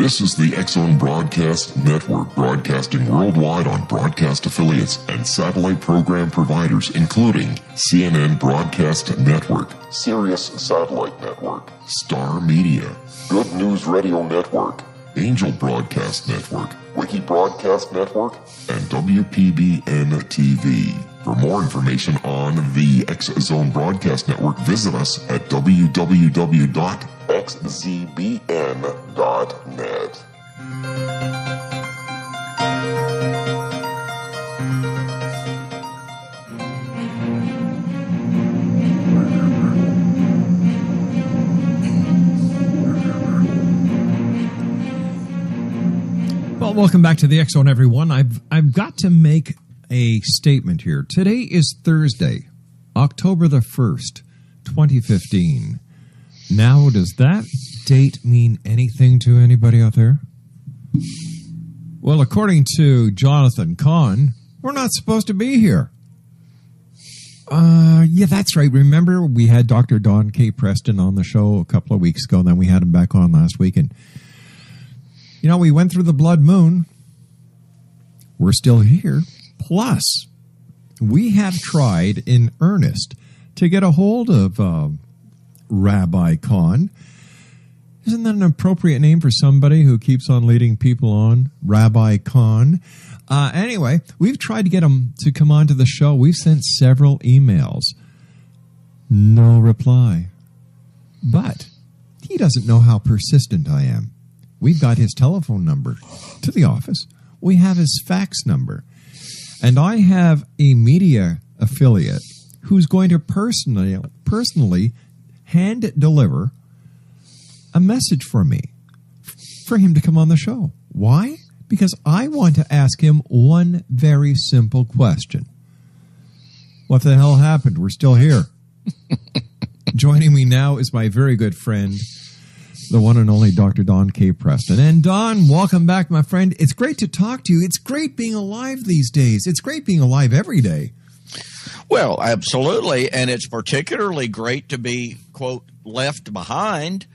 This is the X-Zone Broadcast Network, broadcasting worldwide on broadcast affiliates and satellite program providers, including CNN Broadcast Network, Sirius Satellite Network, Star Media, Good News Radio Network, Angel Broadcast Network, Wiki Broadcast Network, and WPBN TV. For more information on the X-Zone Broadcast Network, visit us at www.xzbn.net. Well, welcome back to the X-Zone, everyone. I've got to make a statement here. Today is Thursday, October the 1st, 2015. Now, does that date mean anything to anybody out there? Well, according to Jonathan Cahn, we're not supposed to be here. Yeah, that's right. Remember, we had Dr. Don K. Preston on the show a couple of weeks ago, and then we had him back on last week, and you know, we went through the blood moon. We're still here. Plus, we have tried in earnest to get a hold of Rabbi Khan. Isn't that an appropriate name for somebody who keeps on leading people on? Rabbi Khan. Anyway, we've tried to get him to come on to the show. We've sent several emails. No reply. But he doesn't know how persistent I am. We've got his telephone number to the office. We have his fax number. And I have a media affiliate who's going to personally hand deliver a message for me, for him to come on the show. Why? Because I want to ask him one very simple question. What the hell happened? We're still here. Joining me now is my very good friend, the one and only Dr. Don K. Preston. And Don, welcome back, my friend. It's great to talk to you. It's great being alive these days. It's great being alive every day. Well, absolutely. And it's particularly great to be, quote, left behind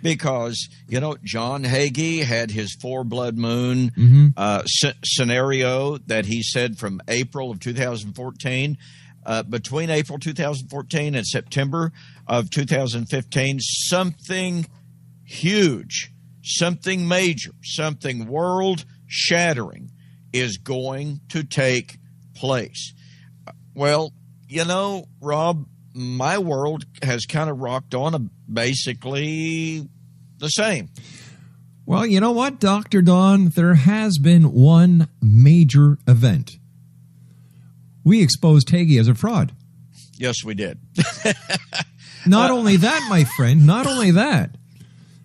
because, you know, John Hagee had his blood moon scenario that he said from April of 2014. Between April 2014 and September of 2015, something huge, something major, something world-shattering is going to take place. Well, you know, Rob, my world has kind of rocked on basically the same. Well, you know what, Dr. Don? There has been one major event. We exposed Hagee as a fraud. Yes, we did. Not only that, my friend, not only that,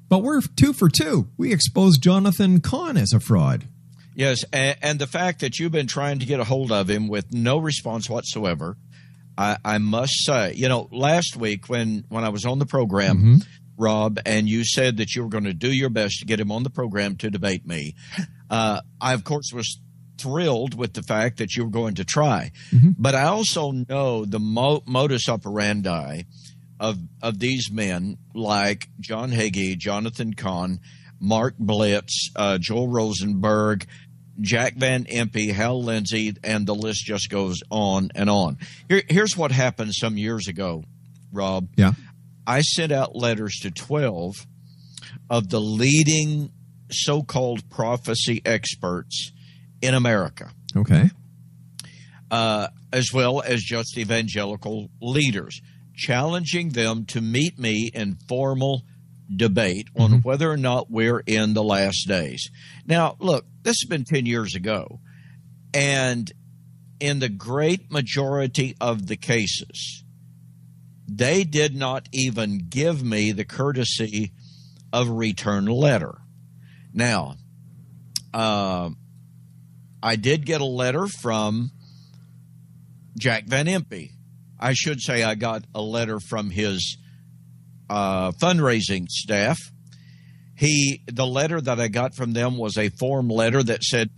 but we're 2 for 2. We exposed Jonathan Cahn as a fraud. Yes, and the fact that you've been trying to get a hold of him with no response whatsoever, I must say, you know, last week when I was on the program, Rob, and you said that you were going to do your best to get him on the program to debate me, I, of course, was thrilled with the fact that you were going to try. But I also know the modus operandi of these men like John Hagee, Jonathan Cahn, Mark Blitz, Joel Rosenberg, Jack Van Impe, Hal Lindsey, and the list just goes on and on. Here's what happened some years ago, Rob. Yeah. I sent out letters to 12 of the leading so-called prophecy experts in America. Okay. As well as just evangelical leaders, challenging them to meet me in formal debate on whether or not we're in the last days. Now, look, this has been 10 years ago, and in the great majority of the cases, they did not even give me the courtesy of a return letter. Now, I did get a letter from Jack Van Impe. I should say I got a letter from his fundraising staff. The letter that I got from them was a form letter that said,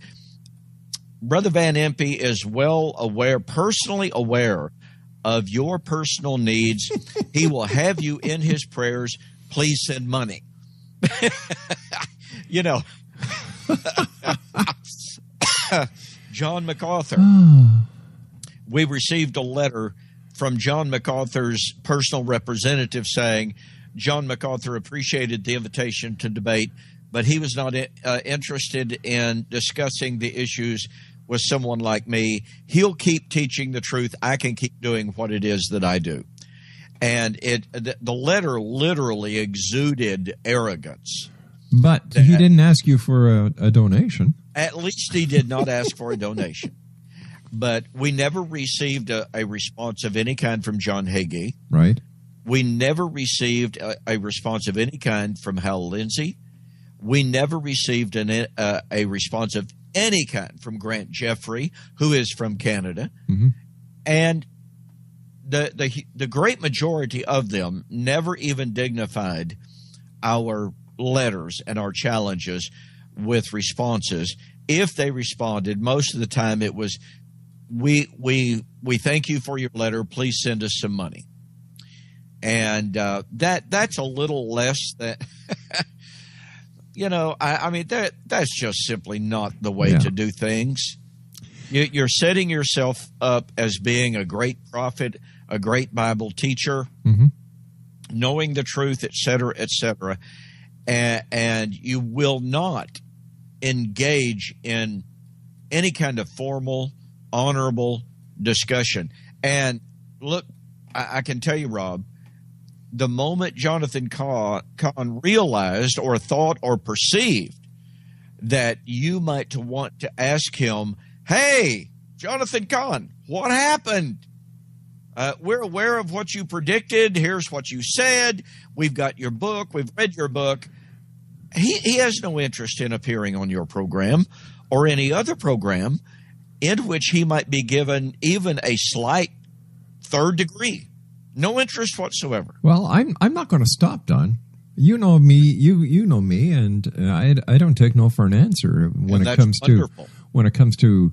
Brother Van Impe is well aware, personally aware of your personal needs. He will have you in his prayers. Please send money. You know, John MacArthur. We received a letter from John MacArthur's personal representative saying John MacArthur appreciated the invitation to debate, but he was not interested in discussing the issues with someone like me. He'll keep teaching the truth. I can keep doing what it is that I do. And the letter literally exuded arrogance. But he didn't ask you for a donation. At least he did not ask for a donation. But we never received a response of any kind from John Hagee. Right. We never received a response of any kind from Hal Lindsey. We never received a response of any kind from Grant Jeffrey, who is from Canada. Mm-hmm. And the great majority of them never even dignified our letters and our challenges with responses. If they responded, most of the time it was, we thank you for your letter. Please send us some money. And that's a little less than, you know, I mean, that's just simply not the way to do things. You're setting yourself up as being a great prophet, a great Bible teacher, knowing the truth, et cetera, and you will not engage in any kind of formal, honorable discussion. And look, I can tell you, Rob, the moment Jonathan Cahn realized or thought or perceived that you might want to ask him, hey, Jonathan Cahn, what happened? We're aware of what you predicted. Here's what you said. We've got your book. We've read your book. He has no interest in appearing on your program or any other program in which he might be given even a slight third degree. No interest whatsoever. Well, I'm not going to stop, Don. You know me. You know me, and I don't take no for an answer when it comes to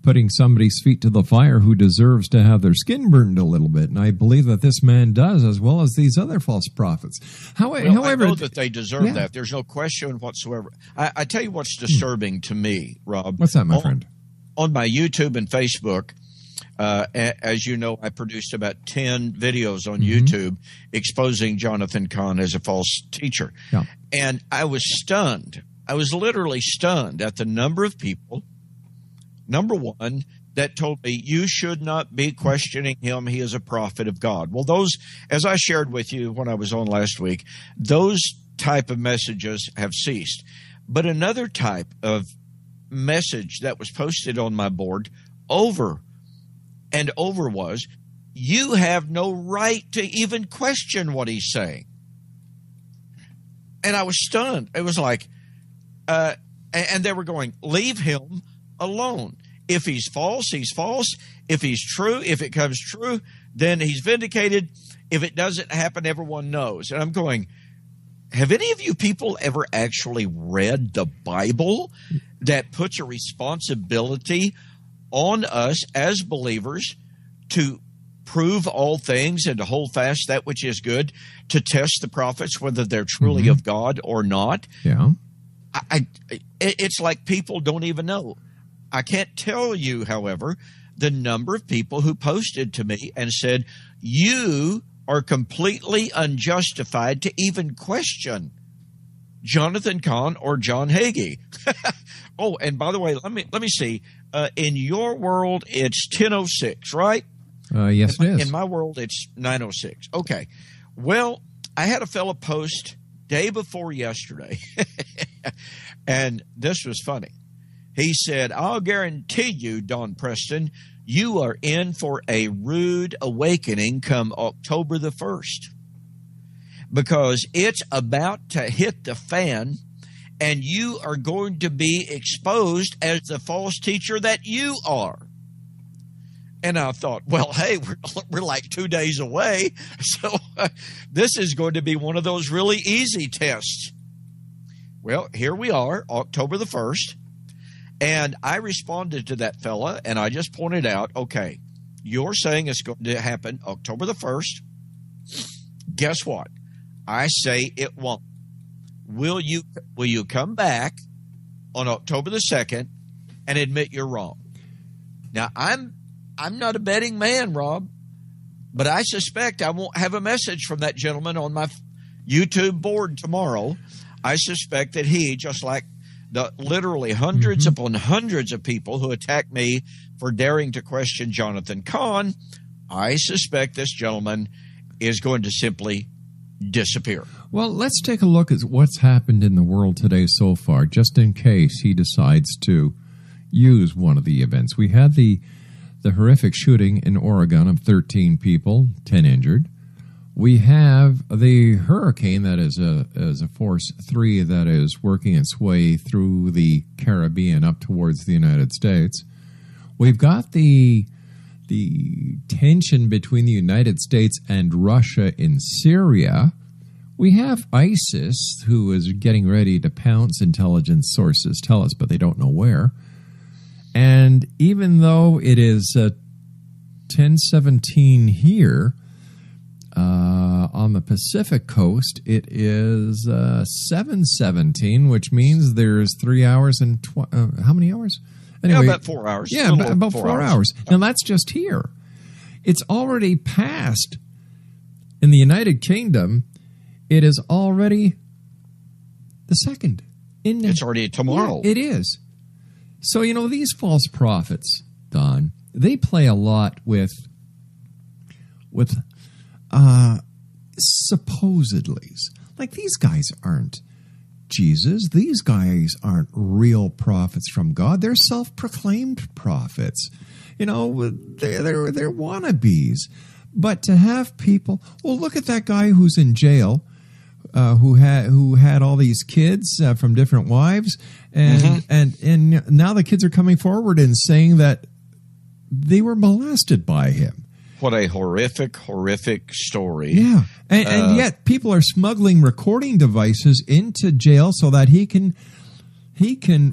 putting somebody's feet to the fire who deserves to have their skin burned a little bit. And I believe that this man does, as well as these other false prophets. However, I know that they deserve that. There's no question whatsoever. I tell you what's disturbing to me, Rob. What's that, my friend? On my YouTube and Facebook, as you know, I produced about 10 videos on YouTube exposing Jonathan Cahn as a false teacher. Yeah. And I was stunned. I was literally stunned at the number of people, number one, that told me you should not be questioning him. He is a prophet of God. Well, those, as I shared with you when I was on last week, those type of messages have ceased. But another type of message that was posted on my board over and over was, you have no right to even question what he's saying. And I was stunned. It was like, and they were going, leave him alone. If he's false, he's false. If he's true, if it comes true, then he's vindicated. If it doesn't happen, everyone knows. And I'm going, have any of you people ever actually read the Bible that puts a responsibility on us as believers to prove all things and to hold fast that which is good, to test the prophets, whether they're truly of God or not? Yeah. It's like people don't even know. I can't tell you, however, the number of people who posted to me and said, you are completely unjustified to even question Jonathan Cahn or John Hagee. Oh, and by the way, let me see. In your world, it's 10:06, right? Yes, it is. In my world, it's 9:06. Okay. Well, I had a fellow post day before yesterday, and this was funny. He said, I'll guarantee you, Don Preston, you are in for a rude awakening come October the 1st, because it's about to hit the fan, and you are going to be exposed as the false teacher that you are. And I thought, well, hey, we're like 2 days away, so this is going to be one of those really easy tests. Well, here we are, October the 1st. And I responded to that fella, and I just pointed out, okay, you're saying it's going to happen October the 1st. Guess what? I say it won't. will you come back on October the 2nd and admit you're wrong? Now, I'm not a betting man, Rob, but I suspect I won't have a message from that gentleman on my YouTube board tomorrow. I suspect that he, just like the literally hundreds upon hundreds of people who attacked me for daring to question Jonathan Cahn, I suspect this gentleman is going to simply disappear. Well, let's take a look at what's happened in the world today so far, just in case he decides to use one of the events. We had the horrific shooting in Oregon of 13 people, 10 injured. We have the hurricane that is a force 3 that is working its way through the Caribbean up towards the United States. We've got the tension between the United States and Russia in Syria. We have ISIS, who is getting ready to pounce. Intelligence sources tell us, but they don't know where. And even though it is 10:17 here on the Pacific coast, it is 7:17, which means there's 3 hours and how many hours? Anyway, about 4 hours. Yeah, about 4 hours. Now, that's just here. It's already passed in the United Kingdom. It is already the 2nd. It's already tomorrow. Yeah, it is. So, these false prophets, Don, they play a lot with supposedlys. Like, these guys aren't Jesus. These guys aren't real prophets from God. They're self-proclaimed prophets. They're wannabes. But to have people, well, look at that guy who's in jail, who had all these kids from different wives, and now the kids are coming forward and saying that they were molested by him. What a horrific story. Yeah. And yet people are smuggling recording devices into jail so that he can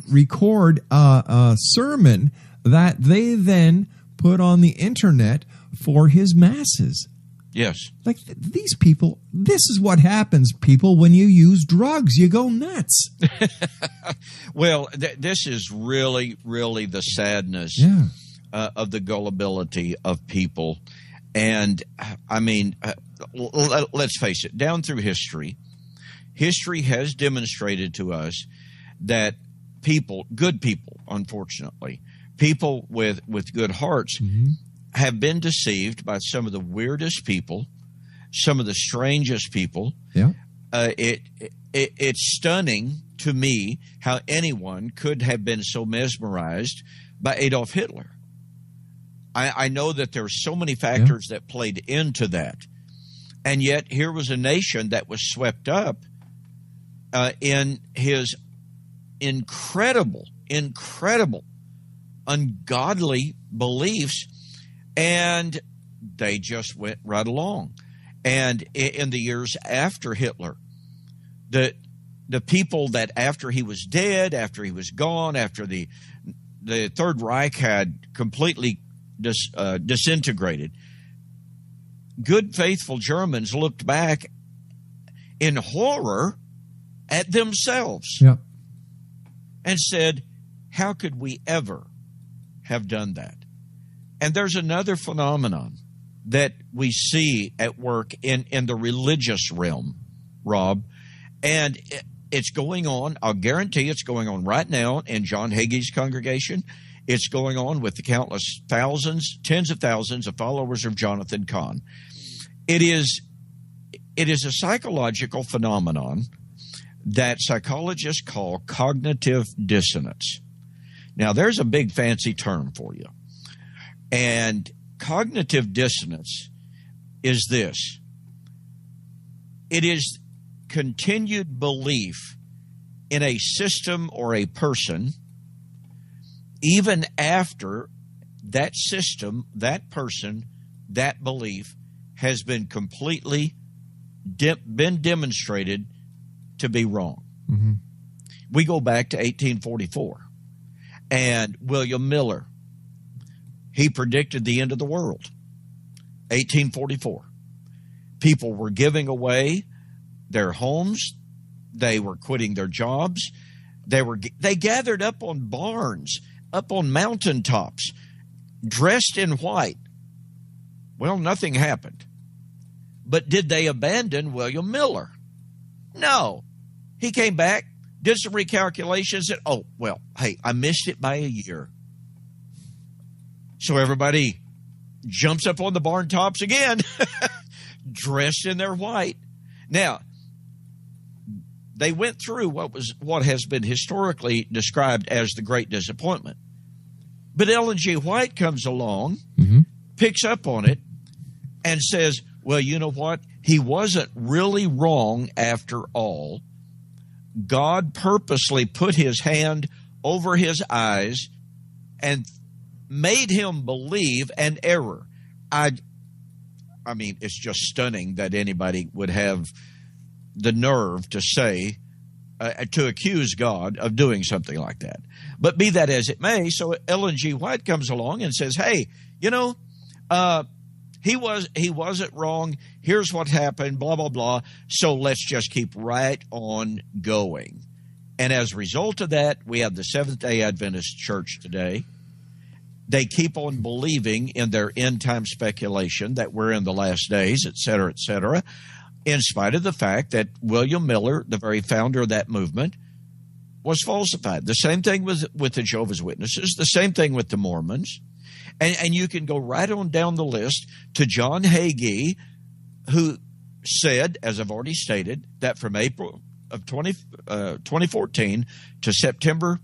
record a sermon that they then put on the internet for his masses. Yes. Like, these people, this is what happens, people, when you use drugs. You go nuts. Well, this is really, really the sadness of the gullibility of people. And, I mean, let's face it, down through history has demonstrated to us that people, good people, unfortunately, people with good hearts, have been deceived by some of the weirdest people, some of the strangest people. Yeah. It's stunning to me how anyone could have been so mesmerized by Adolf Hitler. I know that there are so many factors that played into that. And yet here was a nation that was swept up in his incredible, ungodly beliefs, and they just went right along. And in the years after Hitler, the people that after he was dead, after he was gone, after the Third Reich had completely disintegrated, good, faithful Germans looked back in horror at themselves and said, how could we ever have done that? And there's another phenomenon that we see at work in the religious realm, Rob, and it's going on. I'll guarantee it's going on right now in John Hagee's congregation. It's going on with the countless thousands, tens of thousands of followers of Jonathan Cahn. It is a psychological phenomenon that psychologists call cognitive dissonance. Now, there's a big fancy term for you. And cognitive dissonance is this. It is continued belief in a system or a person even after that system, that person, that belief has been completely been demonstrated to be wrong. We go back to 1844 and William Miller. He predicted the end of the world. 1844. People were giving away their homes, They were quitting their jobs. They gathered up on barns, up on mountaintops, dressed in white. Well, nothing happened. But did they abandon William Miller? No. He came back, did some recalculations, and oh, well, hey, I missed it by a year. So everybody jumps up on the barn tops again, dressed in their white. Now, they went through what has been historically described as the Great Disappointment. But Ellen G. White comes along, picks up on it, and says, well, you know what? He wasn't really wrong after all. God purposely put his hand over his eyes and made him believe an error. I mean, it's just stunning that anybody would have the nerve to say, to accuse God of doing something like that. But be that as it may, so Ellen G. White comes along and says, hey, you know, he wasn't wrong. Here's what happened, blah, blah, blah. So let's just keep right on going. And as a result of that, we have the Seventh-day Adventist Church today. They keep on believing in their end-time speculation that we're in the last days, et cetera, in spite of the fact that William Miller, the very founder of that movement, was falsified. The same thing with the Jehovah's Witnesses, the same thing with the Mormons. And you can go right on down the list to John Hagee, who said, as I've already stated, that from April of 2014 to September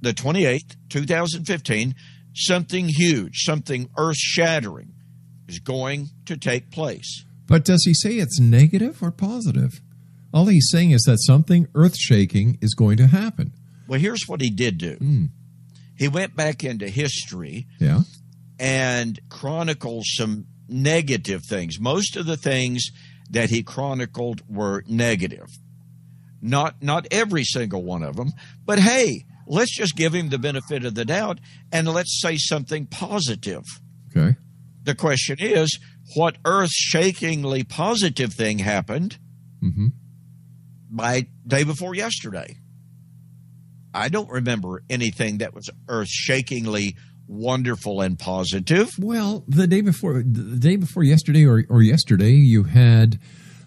the 28th, 2015, something huge, something earth-shattering is going to take place. But does he say it's negative or positive? All he's saying is that something earth-shaking is going to happen. Well, here's what he did do. He went back into history and chronicled some negative things. Most of the things that he chronicled were negative. Not every single one of them, but hey, let's just give him the benefit of the doubt and let's say something positive. Okay. The question is, what earth-shakingly positive thing happened by day before yesterday? I don't remember anything that was earth-shakingly wonderful and positive. Well, the day before yesterday or yesterday, you had,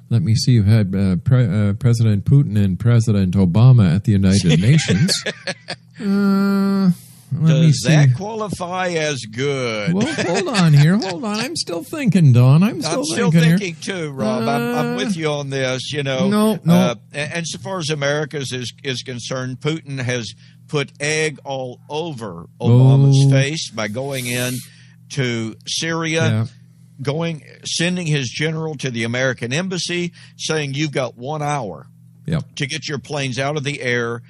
let me see, you had President Putin and President Obama at the United Nations. Does that qualify as good? Well, hold on here. Hold on. I'm still thinking, Don. I'm still thinking too, Rob. I'm with you on this, you know. No. And so far as America is concerned, Putin has put egg all over Obama's face by going in to Syria, sending his general to the American embassy, saying you've got 1 hour to get your planes out of the air,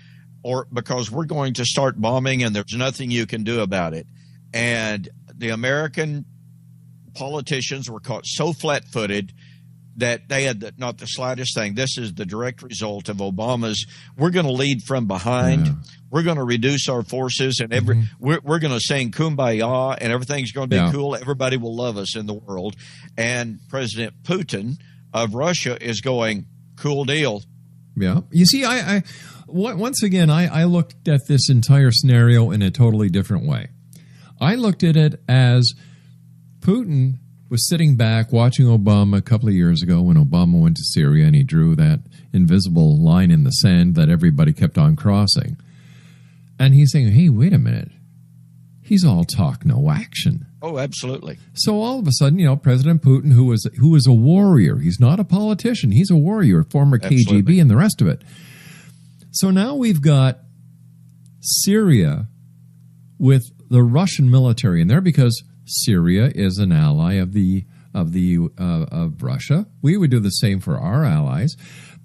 or because we're going to start bombing and there's nothing you can do about it. And the American politicians were caught so flat-footed that they had not the slightest thing. This is the direct result of Obama's, we're going to lead from behind. We're going to reduce our forces, and we're going to sing Kumbaya, and everything's going to be cool. Everybody will love us in the world. And President Putin of Russia is going, cool deal. Yeah. You see, once again, I looked at this entire scenario in a totally different way. I looked at it as Putin was sitting back watching Obama a couple of years ago when Obama went to Syria and he drew that invisible line in the sand that everybody kept on crossing. And he's saying, hey, wait a minute. He's all talk, no action. Oh, absolutely. So all of a sudden, President Putin, who is a warrior, he's not a politician, he's a warrior, former KGB and the rest of it. So now we've got Syria with the Russian military in there because Syria is an ally of Russia. We would do the same for our allies.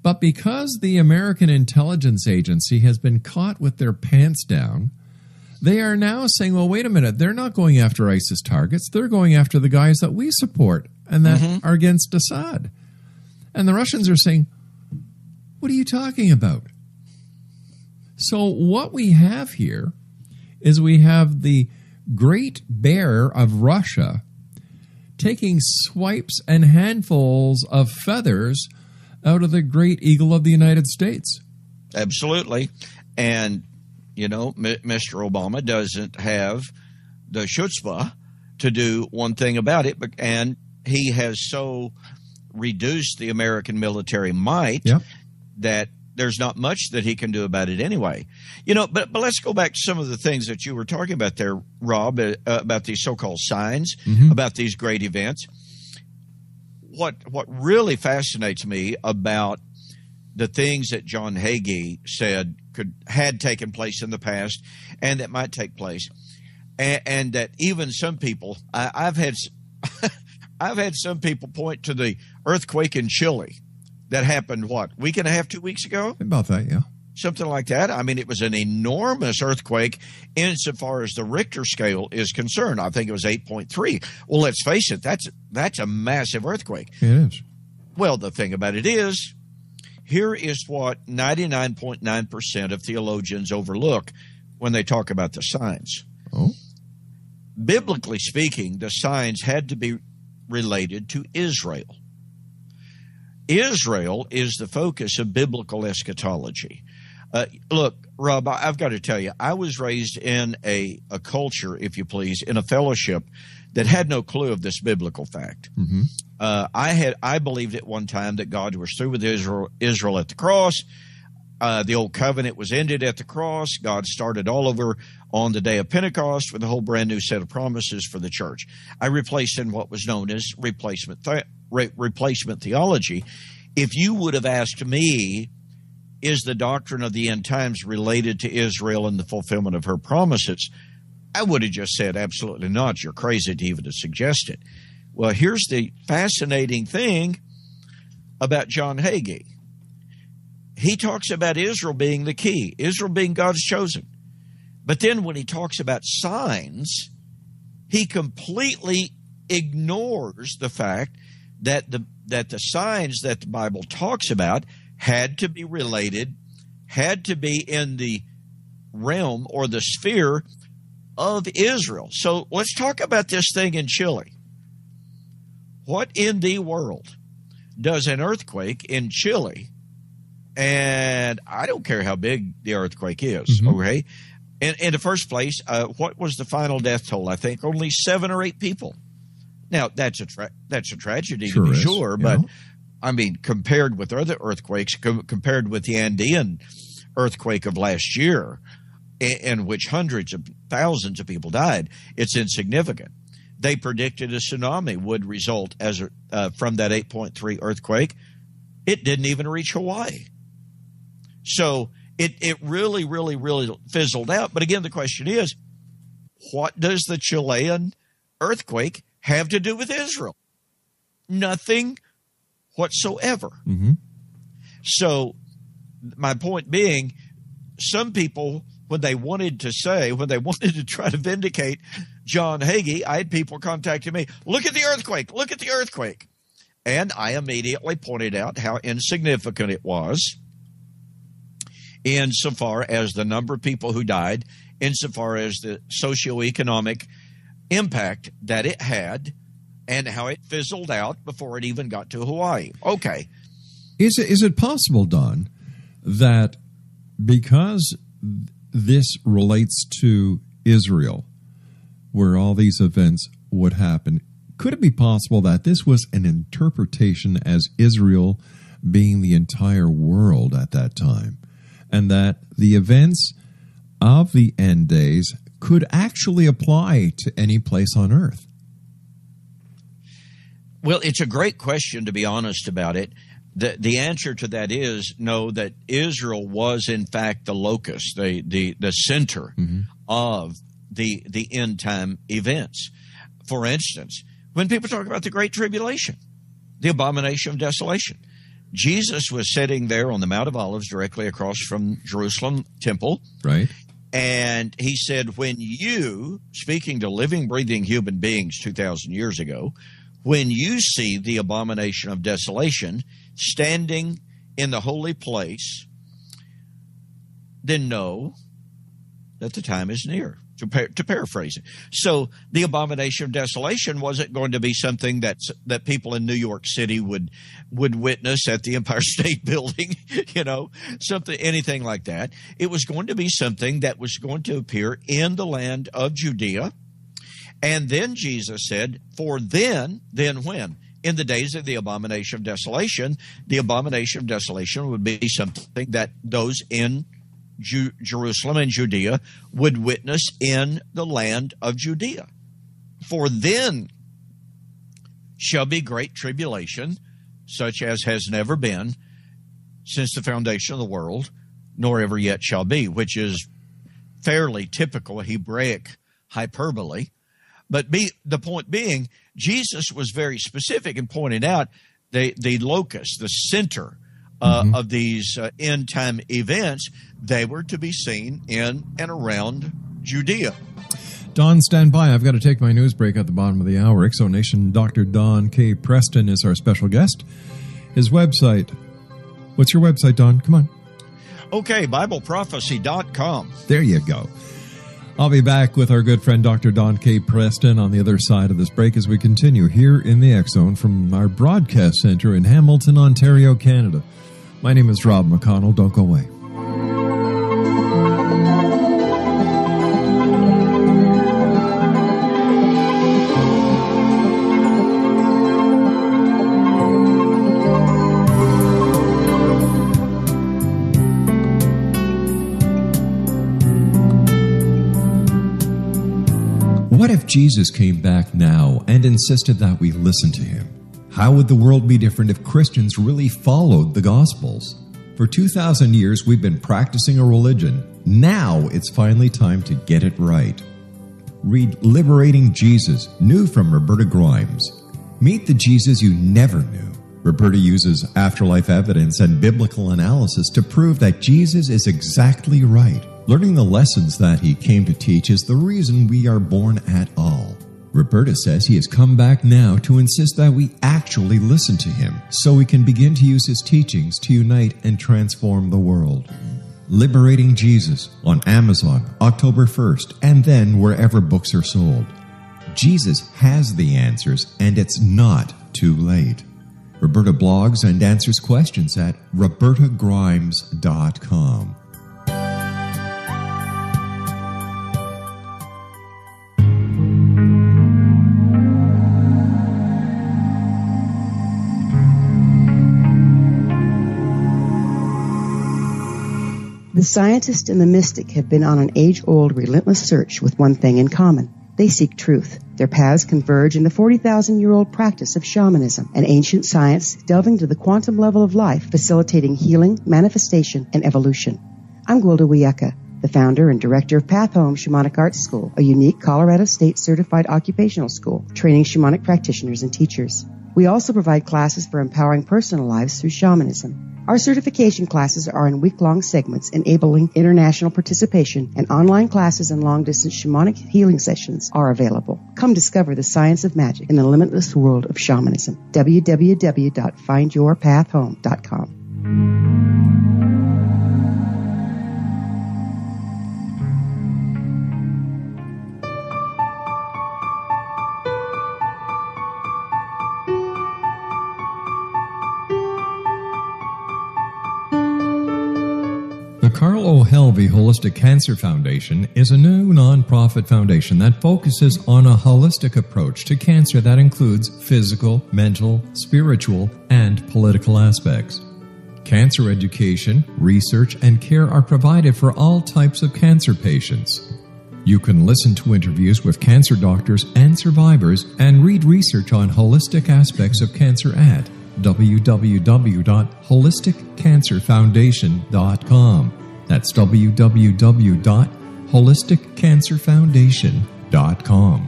But because the American intelligence agency has been caught with their pants down, they are now saying, well, wait a minute, they're not going after ISIS targets. They're going after the guys that we support and that are against Assad. And the Russians are saying, what are you talking about? So what we have here is we have the Great Bear of Russia taking swipes and handfuls of feathers out of the great eagle of the United States. Absolutely. And, you know, Mr. Obama doesn't have the chutzpah to do one thing about it, and he has so reduced the American military might that there's not much that he can do about it anyway. You know, but let's go back to some of the things that you were talking about there, Rob, about these so-called signs, about these great events. What really fascinates me about the things that John Hagee said had taken place in the past and that might take place, and that even some people, I've had some people point to the earthquake in Chile that happened, week and a half, 2 weeks ago? About that, yeah. Something like that. I mean, it was an enormous earthquake insofar as the Richter scale is concerned. I think it was 8.3. Well, let's face it, that's a massive earthquake. It is. Well, the thing about it is, here is what 99.9% of theologians overlook when they talk about the signs. Oh. Biblically speaking, the signs had to be related to Israel. Israel is the focus of biblical eschatology. Look, Rob, I've got to tell you, I was raised in a culture, if you please, in a fellowship that had no clue of this biblical fact. I believed at one time that God was through with Israel at the cross. The old covenant was ended at the cross. God started all over on the day of Pentecost with a whole brand new set of promises for the church. I replaced in what was known as replacement theology. If you would have asked me, is the doctrine of the end times related to Israel and the fulfillment of her promises, I would have just said, absolutely not. You're crazy to even suggest it. Well, here's the fascinating thing about John Hagee. He talks about Israel being the key, Israel being God's chosen. But then when he talks about signs, he completely ignores the fact that the signs that the Bible talks about had to be related, had to be in the realm or the sphere of Israel. So let's talk about this thing in Chile. What in the world does an earthquake in Chile, and I don't care how big the earthquake is, okay? In the first place, what was the final death toll? I think only 7 or 8 people. Now, that's a tragedy, sure to be is, sure, but I mean, compared with other earthquakes, compared with the Andean earthquake of last year, in which hundreds of thousands of people died, it's insignificant. They predicted a tsunami would result from that 8.3 earthquake. It didn't even reach Hawaii. So it really, really, really fizzled out. But again, the question is, what does the Chilean earthquake have to do with Israel? Nothing whatsoever. So my point being, some people, when they wanted to try to vindicate John Hagee, I had people contacting me, look at the earthquake. And I immediately pointed out how insignificant it was insofar as the number of people who died, insofar as the socioeconomic impact that it had, and how it fizzled out before it even got to Hawaii. Okay. Is it possible, Don, that because this relates to Israel, where all these events would happen, could it be possible that this was an interpretation as Israel being the entire world at that time, and that the events of the end days could actually apply to any place on earth? Well, it's a great question, to be honest about it. The answer to that is no, that Israel was in fact the locus, the center of the end time events. For instance, when people talk about the Great Tribulation, the abomination of desolation, Jesus was sitting there on the Mount of Olives directly across from Jerusalem temple. Right. And he said, when you, speaking to living, breathing human beings 2,000 years ago, when you see the abomination of desolation standing in the holy place, then know that the time is near. to paraphrase it. So the abomination of desolation wasn't going to be something that people in New York City would witness at the Empire State Building, anything like that. It was going to be something that was going to appear in the land of Judea. And then Jesus said, for then when? In the days of the abomination of desolation would be something that those in Jerusalem and Judea would witness in the land of Judea. For then shall be great tribulation, such as has never been since the foundation of the world, nor ever yet shall be, which is fairly typical Hebraic hyperbole. But the point being, Jesus was very specific in pointing out the locus, the center of these end-time events. They were to be seen in and around Judea. Don, stand by. I've got to take my news break at the bottom of the hour. Exonation Dr. Don K. Preston is our special guest. His website. What's your website, Don? Come on. Okay, BibleProphecy.com. There you go. I'll be back with our good friend Dr. Don K. Preston on the other side of this break as we continue here in the X-Zone from our broadcast center in Hamilton, Ontario, Canada. My name is Rob McConnell. Don't go away. What if Jesus came back now and insisted that we listen to him? How would the world be different if Christians really followed the Gospels? For 2,000 years, we've been practicing a religion. Now it's finally time to get it right. Read Liberating Jesus, new from Roberta Grimes. Meet the Jesus you never knew. Roberta uses afterlife evidence and biblical analysis to prove that Jesus is exactly right. Learning the lessons that he came to teach is the reason we are born at all. Roberta says he has come back now to insist that we actually listen to him so we can begin to use his teachings to unite and transform the world. Liberating Jesus on Amazon, October 1st, and then wherever books are sold. Jesus has the answers, and it's not too late. Roberta blogs and answers questions at robertagrimes.com. The scientist and the mystic have been on an age-old, relentless search with one thing in common. They seek truth. Their paths converge in the 40,000-year-old practice of shamanism, an ancient science delving to the quantum level of life, facilitating healing, manifestation, and evolution. I'm Gwilda Wiyaka, the founder and director of Path Home Shamanic Arts School, a unique Colorado State-certified occupational school, training shamanic practitioners and teachers. We also provide classes for empowering personal lives through shamanism. Our certification classes are in week-long segments enabling international participation, and online classes and long-distance shamanic healing sessions are available. Come discover the science of magic in the limitless world of shamanism. www.findyourpathhome.com. Carl O. Helvey Holistic Cancer Foundation is a new nonprofit foundation that focuses on a holistic approach to cancer that includes physical, mental, spiritual, and political aspects. Cancer education, research, and care are provided for all types of cancer patients. You can listen to interviews with cancer doctors and survivors and read research on holistic aspects of cancer at www.holisticcancerfoundation.com. That's www.holisticcancerfoundation.com.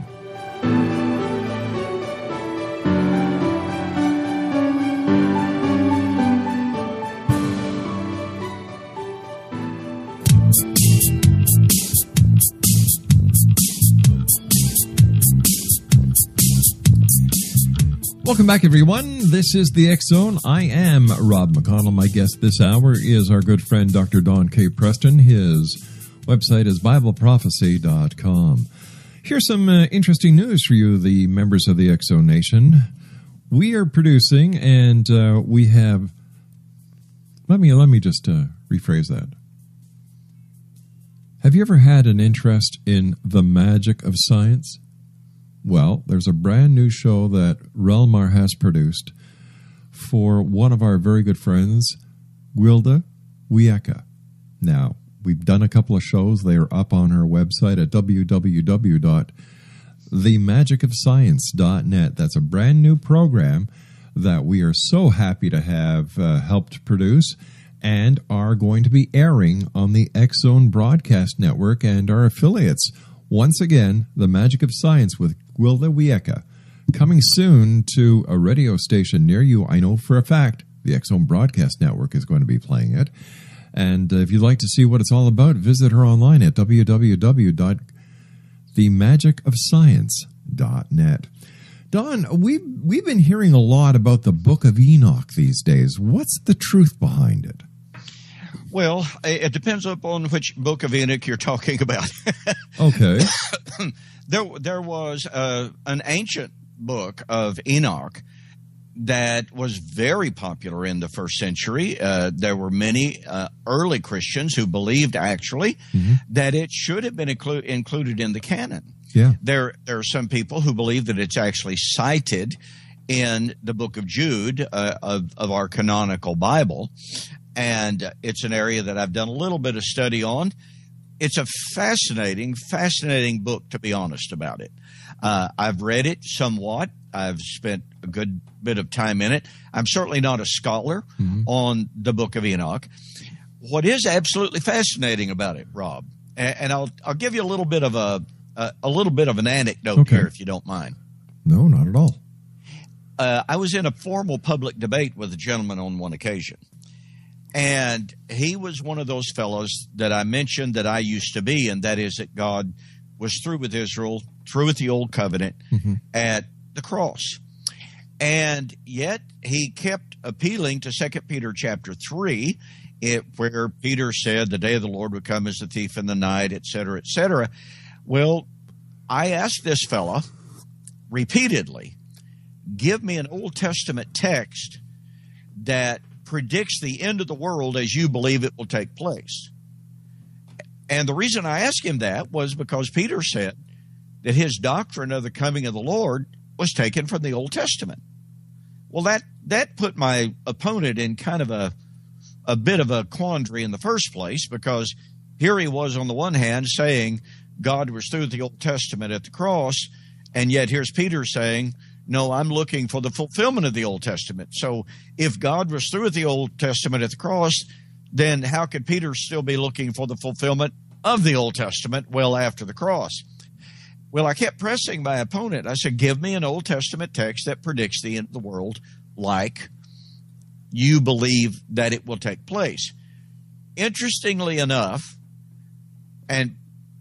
Welcome back, everyone. This is the X-Zone. I am Rob McConnell. My guest this hour is our good friend, Dr. Don K. Preston. His Website is BibleProphecy.com. Here's some interesting news for you, the members of the Exo Nation. We are producing, and we have... Let me just rephrase that. Have you ever had an interest in the magic of science? Well, there's a brand new show that rel-mar has produced for one of our very good friends, Gwilda Wiyaka. Now, we've done a couple of shows. They are up on her website at www.themagicofscience.net. That's a brand new program that we are so happy to have helped produce and are going to be airing on the X-Zone Broadcast Network and our affiliates. Once again, The Magic of Science with Gwilda Wiyaka, coming soon to a radio station near you. I know for a fact the X-Zone Broadcast Network is going to be playing it. And if you'd like to see what it's all about, visit her online at www.themagicofscience.net. Don, we've been hearing a lot about the Book of Enoch these days. What's the truth behind it? Well, it depends upon which Book of Enoch you're talking about. Okay. There was an ancient book of Enoch that was very popular in the first century. There were many early Christians who believed, actually, that it should have been included in the canon. Yeah. There are some people who believe that it's actually cited in the book of Jude of our canonical Bible, and it's an area that I've done a little bit of study on. It's a fascinating book, to be honest about it. I've read it somewhat. I've spent a good bit of time in it. I'm certainly not a scholar on the Book of Enoch. What is absolutely fascinating about it, Rob, and I'll give you a little bit of an anecdote here, if you don't mind. No, not at all. I was in a formal public debate with a gentleman on one occasion, and he was one of those fellows that I mentioned that I used to be, and that is that God was through with Israel, through with the old covenant at the cross. And yet he kept appealing to 2 Peter chapter 3, where Peter said the day of the Lord would come as a thief in the night, et cetera, et cetera. Well, I asked this fella repeatedly, give me an Old Testament text that predicts the end of the world as you believe it will take place. And the reason I asked him that was because Peter said that his doctrine of the coming of the Lord was taken from the Old Testament. Well, that put my opponent in kind of a bit of a quandary in the first place, because here he was on the one hand saying God was through the Old Testament at the cross, and yet here's Peter saying, no, I'm looking for the fulfillment of the Old Testament. So if God was through with the Old Testament at the cross, then how could Peter still be looking for the fulfillment of the Old Testament well after the cross? Well, I kept pressing my opponent. I said, give me an Old Testament text that predicts the end of the world like you believe that it will take place. Interestingly enough, and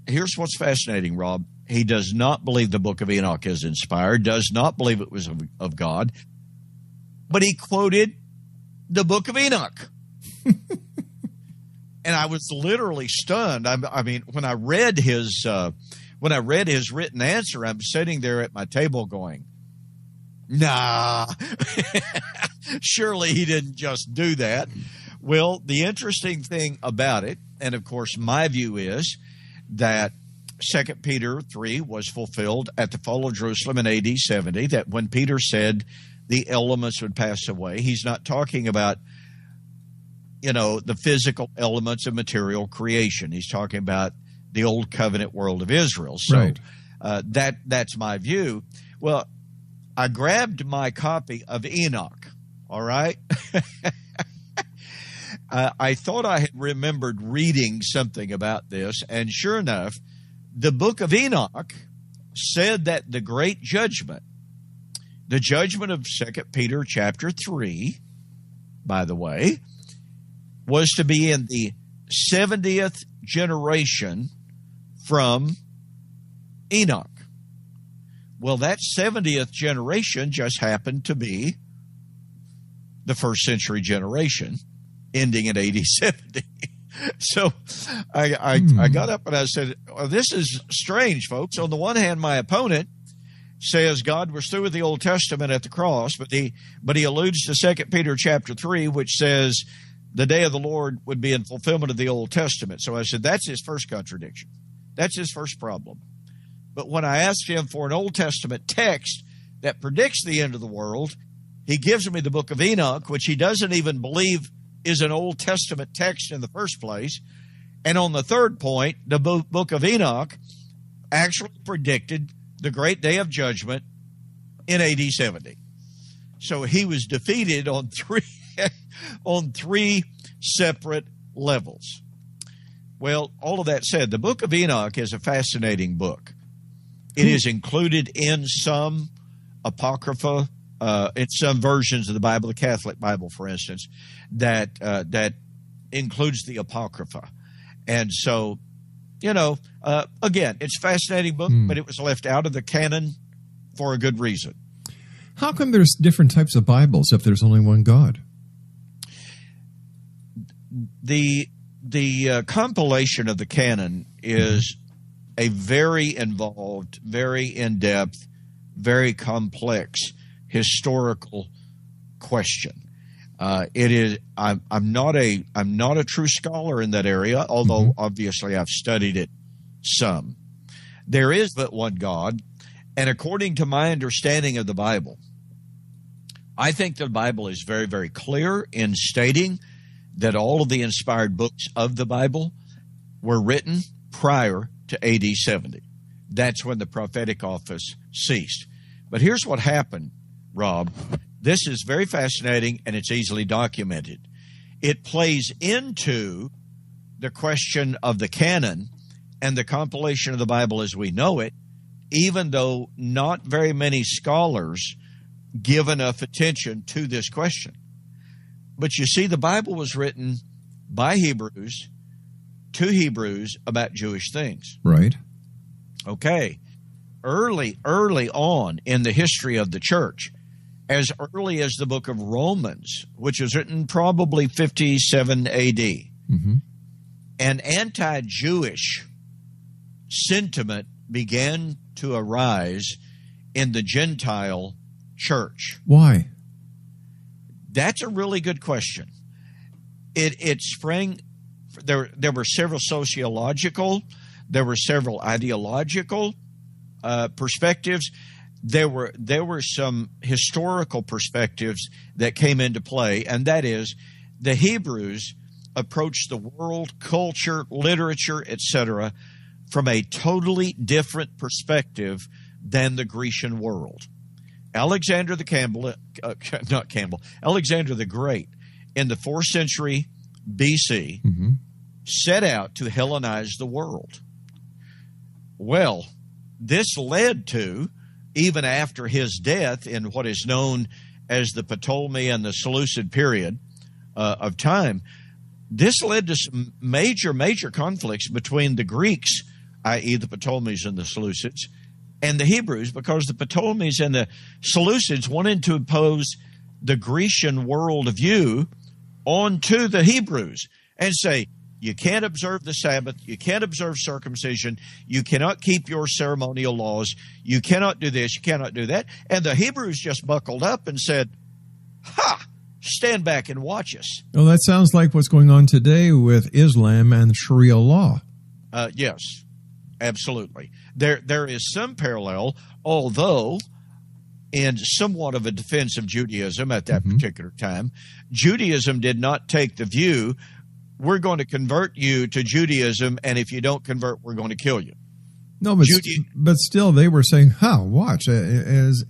here's what's fascinating, Rob, he does not believe the Book of Enoch is inspired, does not believe it was of God, but he quoted the Book of Enoch. And I was literally stunned. I mean, when I read his written answer, I'm sitting there at my table going, nah, surely he didn't just do that. Well, the interesting thing about it, and of course my view is that 2 Peter 3 was fulfilled at the fall of Jerusalem in AD 70, that when Peter said the elements would pass away, he's not talking about, the physical elements of material creation. He's talking about the old covenant world of Israel. So right. That's my view. Well, I grabbed my copy of Enoch, all right? I thought I had remembered reading something about this, and sure enough, the book of Enoch said that the great judgment, the judgment of 2 Peter chapter 3, by the way, was to be in the 70th generation from Enoch. Well, that 70th generation just happened to be the first century generation, ending in AD 70. So I got up and I said, well, this is strange, folks. On the one hand, my opponent says God was through with the Old Testament at the cross, but he alludes to 2 Peter chapter 3, which says the day of the Lord would be in fulfillment of the Old Testament. So I said, that's his first contradiction. That's his first problem. But when I asked him for an Old Testament text that predicts the end of the world, he gives me the book of Enoch, which he doesn't even believe is an Old Testament text in the first place. And on the third point, the book of Enoch actually predicted the great day of judgment in AD 70. So he was defeated on three separate levels. Well, all of that said, the book of Enoch is a fascinating book. It is included in some apocrypha, in some versions of the Bible, the Catholic Bible, for instance, that includes the apocrypha. And so, again, it's a fascinating book, but it was left out of the canon for a good reason. How come there's different types of Bibles if there's only one God? The compilation of the canon is a very involved, very in-depth, very complex historical question. It is. I'm not a true scholar in that area, although obviously I've studied it some. There is but one God, and according to my understanding of the Bible, I think the Bible is very, very clear in stating that all of the inspired books of the Bible were written prior to AD 70. That's when the prophetic office ceased. But here's what happened, Rob. This is very fascinating, and it's easily documented. It plays into the question of the canon and the compilation of the Bible as we know it, even though not very many scholars give enough attention to this question. But you see, the Bible was written by Hebrews to Hebrews about Jewish things. Right. Okay. Early on in the history of the church, as early as the book of Romans, which was written probably 57 AD, an anti-Jewish sentiment began to arise in the Gentile church. Why? That's a really good question. It sprang. There were several sociological, there were several ideological perspectives. There were some historical perspectives that came into play, and that is the Hebrews approached the world, culture, literature, etc., from a totally different perspective than the Grecian world. Alexander the Great, in the 4th century BC, set out to Hellenize the world. Well, this led to, even after his death in what is known as the Ptolemy and the Seleucid period of time, this led to some major conflicts between the Greeks, i.e. the Ptolemies and the Seleucids, and the Hebrews, because the Ptolemies and the Seleucids wanted to impose the Grecian worldview onto the Hebrews and say, you can't observe the Sabbath, you can't observe circumcision, you cannot keep your ceremonial laws, you cannot do this, you cannot do that. And the Hebrews just buckled up and said, ha, stand back and watch us. Well, that sounds like what's going on today with Islam and Sharia law. Yes, absolutely. There is some parallel, although in somewhat of a defense of Judaism at that particular time, Judaism did not take the view, we're going to convert you to Judaism, and if you don't convert, we're going to kill you. No, but still, they were saying, watch, as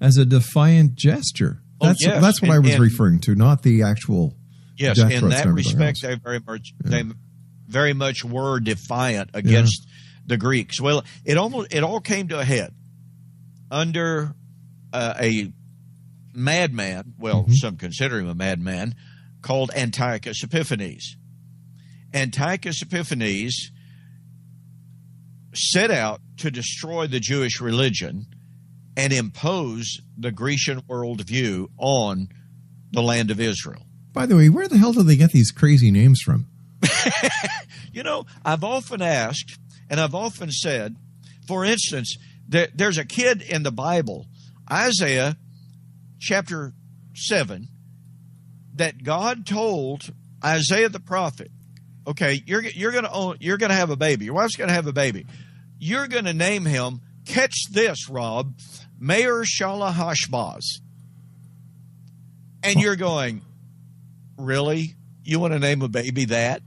a defiant gesture. That's what I was referring to, not the actual. Yes, in that respect, they very much were defiant against the Greeks. Well, it all came to a head under a madman. Well, some consider him a madman, called Antiochus Epiphanes. Antiochus Epiphanes set out to destroy the Jewish religion and impose the Grecian worldview on the land of Israel. By the way, where the hell do they get these crazy names from? I've often asked, and I've often said, for instance, there's a kid in the Bible, Isaiah chapter 7, that God told Isaiah the prophet, okay, you're going to have a baby. Your wife's going to have a baby. You're going to name him, catch this, Rob, Meir Shalahashbaz. And you're going, really? You want to name a baby that?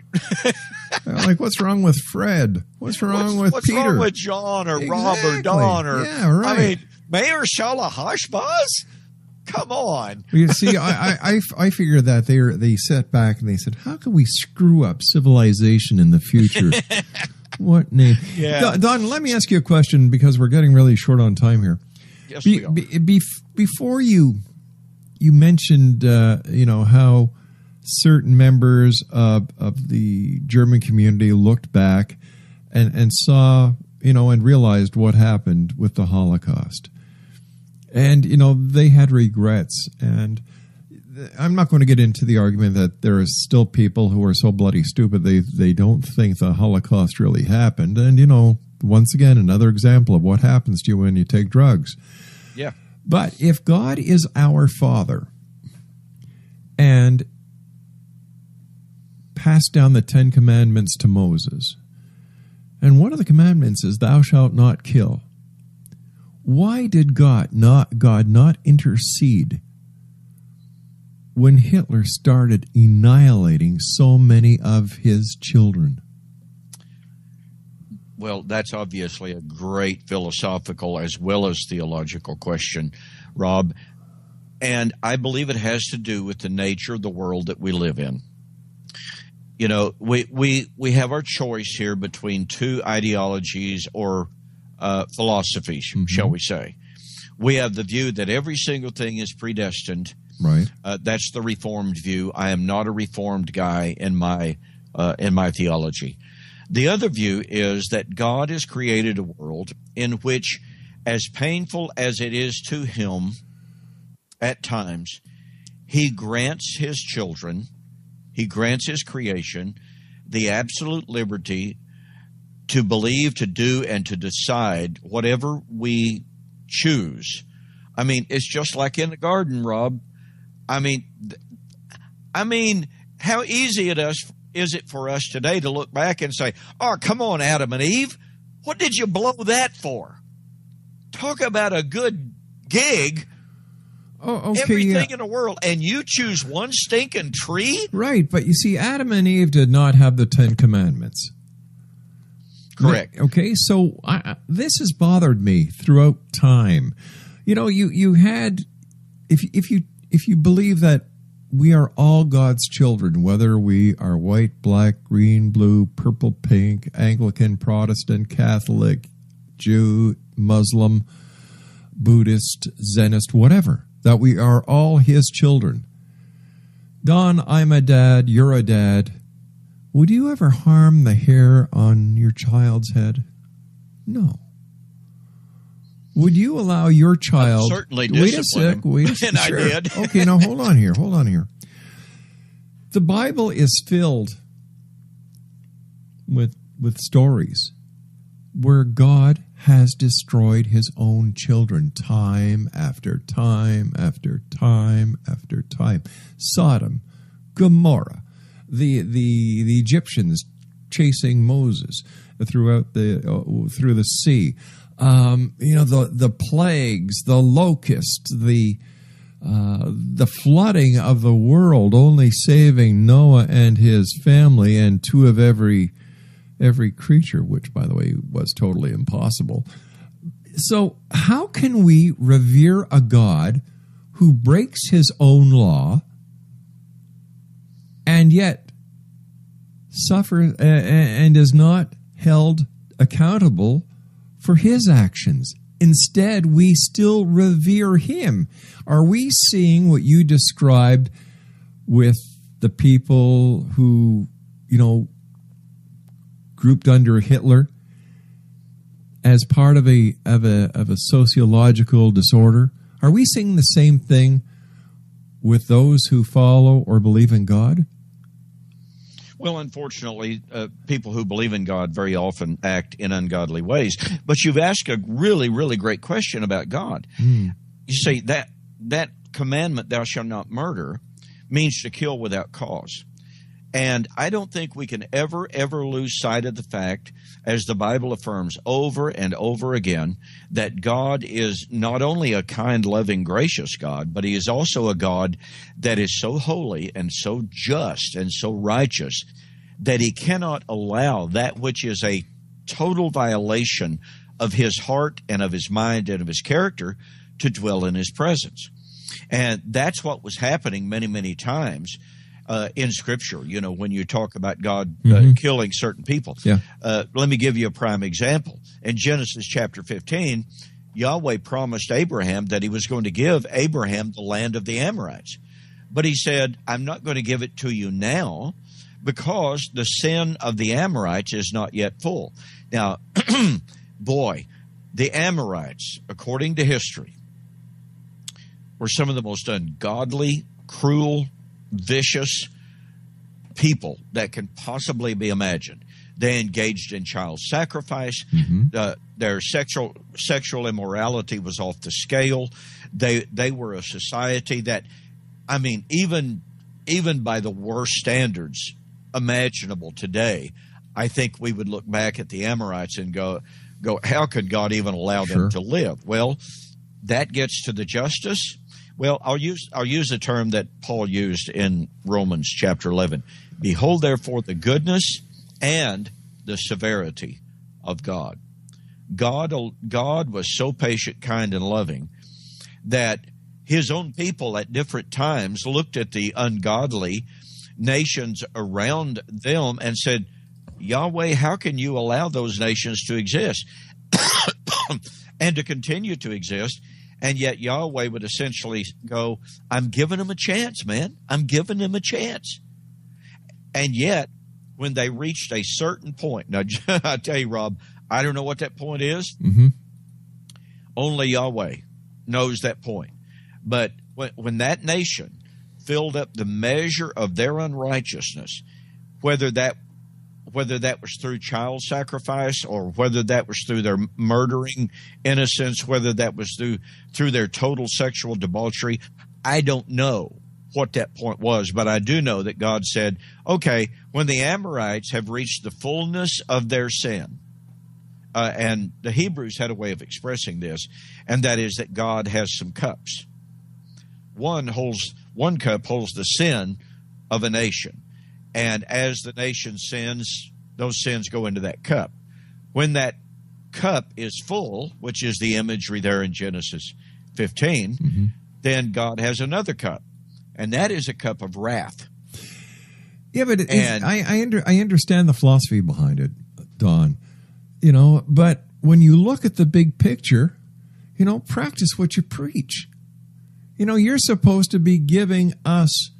Like, what's wrong with Fred? What's wrong with Peter? What's wrong with John or Rob or Don? Yeah, right. I mean, Meir Shalahashbaz? Come on. You see, I figure that they sat back and they said, how can we screw up civilization in the future? What name? Yeah. Don, let me ask you a question because we're getting really short on time here. Yes, we are. Before you mentioned, how certain members of the German community looked back and saw, and realized what happened with the Holocaust. And, they had regrets. And I'm not going to get into the argument that there are still people who are so bloody stupid they don't think the Holocaust really happened. And, once again, another example of what happens to you when you take drugs. Yeah. But if God is our Father and passed down the 10 Commandments to Moses, and one of the commandments is thou shalt not kill, why did God not intercede when Hitler started annihilating so many of his children? Well, that's obviously a great philosophical as well as theological question, Rob. And I believe it has to do with the nature of the world that we live in. We have our choice here between two ideologies or philosophies, shall we say. We have the view that every single thing is predestined. Right. That's the Reformed view. I am not a Reformed guy in my theology. The other view is that God has created a world in which, as painful as it is to him at times, he grants his children, he grants his creation the absolute liberty to believe, to do, and to decide whatever we choose. I mean, it's just like in the garden, Rob. I mean, how easy is it for us today to look back and say, oh, come on, Adam and Eve, what did you blow that for? Talk about a good gig. Oh, okay, everything in the world, and you choose one stinking tree? Right, but you see, Adam and Eve did not have the 10 Commandments. Correct. Okay, so this has bothered me throughout time. You had, if you believe that we are all God's children, whether we are white, black, green, blue, purple, pink, Anglican, Protestant, Catholic, Jew, Muslim, Buddhist, Zenist, whatever, that we are all his children. Don, I'm a dad, you're a dad. Would you ever harm the hair on your child's head? No. Would you allow your child... Certainly Wait a sec. And sure. I did. Okay, now hold on here. The Bible is filled with stories where God has destroyed his own children time after time after time after time. Sodom, Gomorrah, the Egyptians chasing Moses through the sea. The plagues, the locusts, the flooding of the world, only saving Noah and his family and two of every creature, which, by the way, was totally impossible. So how can we revere a God who breaks his own law and yet suffers and is not held accountable for his actions? Instead, we still revere him. Are we seeing what you described with the people who, grouped under Hitler as part of a sociological disorder? Are we seeing the same thing with those who follow or believe in God? Well, unfortunately, people who believe in God very often act in ungodly ways. But you've asked a really, really great question about God. You see, that commandment, thou shalt not murder, means to kill without cause. And I don't think we can ever lose sight of the fact, as the Bible affirms over and over again, that God is not only a kind, loving, gracious God, but he is also a God that is so holy and so just and so righteous that he cannot allow that which is a total violation of his heart and of his mind and of his character to dwell in his presence. And that's what was happening many, many times in Scripture, you know, when you talk about God killing certain people. Yeah. Let me give you a prime example. In Genesis chapter 15, Yahweh promised Abraham that he was going to give Abraham the land of the Amorites. But he said, I'm not going to give it to you now because the sin of the Amorites is not yet full. Now, boy, the Amorites, according to history, were some of the most ungodly, cruel, vicious people that can possibly be imagined. They engaged in child sacrifice. Their sexual immorality was off the scale. They were a society that, I mean, even by the worst standards imaginable today, I think we would look back at the Amorites and go, how could God even allow them to live? Well, that gets to the justice. Well, I'll use a term that Paul used in Romans chapter 11. Behold, therefore, the goodness and the severity of God. God was so patient, kind, and loving that his own people at different times looked at the ungodly nations around them and said, Yahweh, how can you allow those nations to exist and to continue to exist? And yet Yahweh would essentially go, I'm giving them a chance, man. I'm giving them a chance. And yet, when they reached a certain point, now I tell you, Rob, I don't know what that point is. Only Yahweh knows that point. But when that nation filled up the measure of their unrighteousness, whether that was through child sacrifice or whether that was through their murdering innocents, whether that was through their total sexual debauchery, I don't know what that point was, but I do know that God said, okay, when the Amorites have reached the fullness of their sin, and the Hebrews had a way of expressing this, and that is that God has some cups. One cup holds the sin of a nation. And as the nation sins, those sins go into that cup. When that cup is full, which is the imagery there in Genesis 15, then God has another cup. And that is a cup of wrath. Yeah, but I understand the philosophy behind it, Don. You know, but when you look at the big picture, you know, practice what you preach. You know, you're supposed to be giving us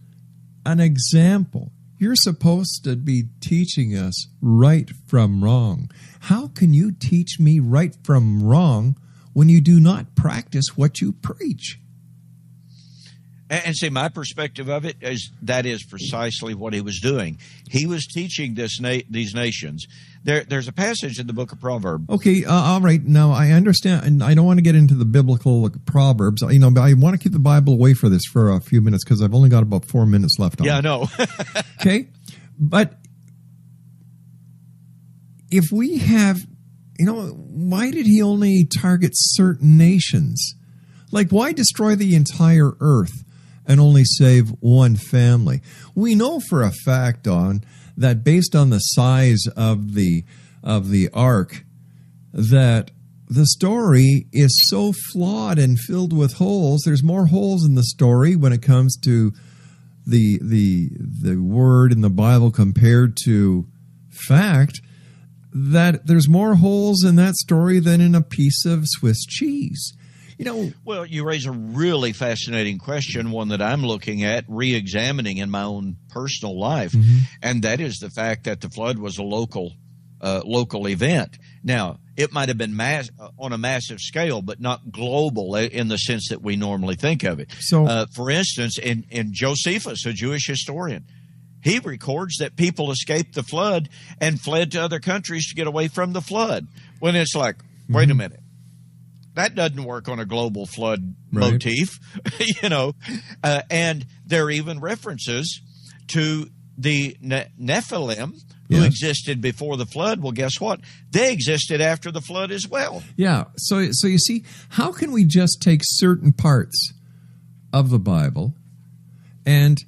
an example. You're supposed to be teaching us right from wrong. How can you teach me right from wrong when you do not practice what you preach? And see, my perspective of it is that is precisely what he was doing. He was teaching these nations. There's a passage in the book of Proverbs. Okay, all right. Now, I understand, and I don't want to get into the biblical Proverbs. You know, but I want to keep the Bible away for this for a few minutes because I've only got about 4 minutes left on it. Yeah, I know. Okay, but if we have, you know, why did he only target certain nations? Like, why destroy the entire earth and only save one family? We know for a fact, Don, that based on the size of the ark, that the story is so flawed and filled with holes. There's more holes in the story when it comes to the word in the Bible compared to fact, that there's more holes in that story than in a piece of Swiss cheese. You know, well, you raise a really fascinating question, one that I'm looking at, re-examining in my own personal life, and that is the fact that the flood was a local local event. Now, it might have been on a massive scale, but not global in the sense that we normally think of it. So, for instance, in Josephus, a Jewish historian, he records that people escaped the flood and fled to other countries to get away from the flood. When it's like, wait a minute, that doesn't work on a global flood motif, and there are even references to the Nephilim who existed before the flood. Well, guess what? They existed after the flood as well. Yeah. So you see, how can we just take certain parts of the Bible and,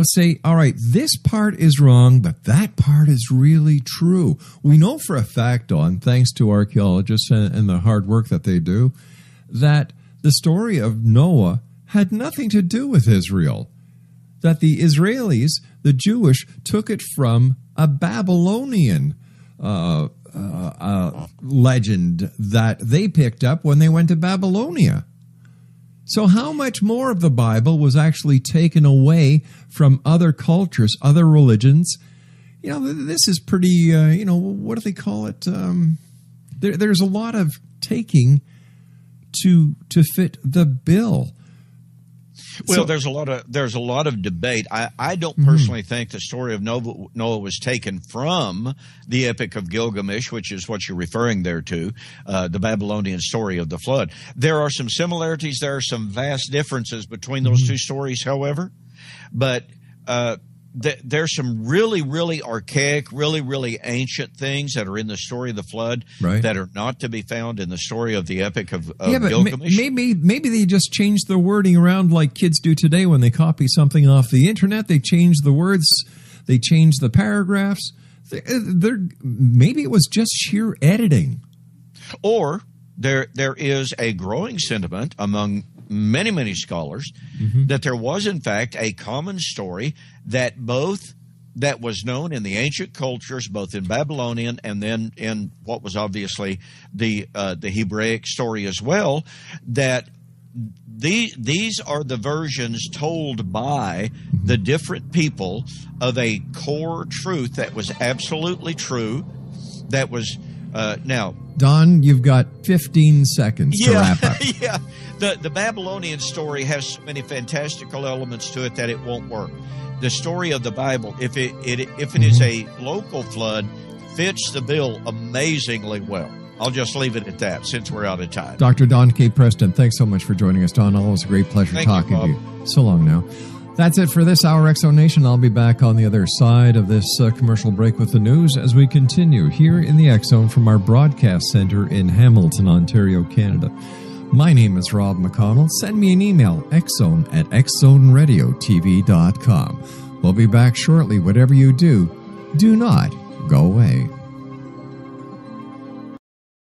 say, all right, this part is wrong, but that part is really true? We know for a fact, thanks to archaeologists and the hard work that they do, that the story of Noah had nothing to do with Israel. That the Israelis, the Jewish, took it from a Babylonian legend that they picked up when they went to Babylonia. So how much more of the Bible was actually taken away from other cultures, other religions? This is pretty, what do they call it? There's a lot of taking to fit the bill. Well, there's a lot of debate. I don't personally think the story of Noah was taken from the Epic of Gilgamesh, which is what you're referring there to, the Babylonian story of the flood. There are some similarities. There are some vast differences between those two stories, however. But there's some really, really archaic, really, really ancient things that are in the story of the flood that are not to be found in the story of the Epic of Gilgamesh. Maybe they just changed the wording around like kids do today when they copy something off the internet. They change the words, they change the paragraphs. Maybe it was just sheer editing. Or there is a growing sentiment among many, many scholars that there was, in fact, a common story that was known in the ancient cultures, both in Babylonian and then in what was obviously the Hebraic story as well, that these are the versions told by the different people of a core truth that was absolutely true, that was now... Don, you've got 15 seconds to wrap up. Yeah. The Babylonian story has so many fantastical elements to it that it won't work. The story of the Bible, if it is a local flood, fits the bill amazingly well. I'll just leave it at that since we're out of time. Dr. Don K. Preston, thanks so much for joining us, Don. Always a great pleasure talking to you. So long now. That's it for this hour, Exo Nation. I'll be back on the other side of this commercial break with the news as we continue here in the X Zone from our broadcast center in Hamilton, Ontario, Canada. My name is Rob McConnell. Send me an email, xzone@xzoneradiotv.com. We'll be back shortly. Whatever you do, do not go away.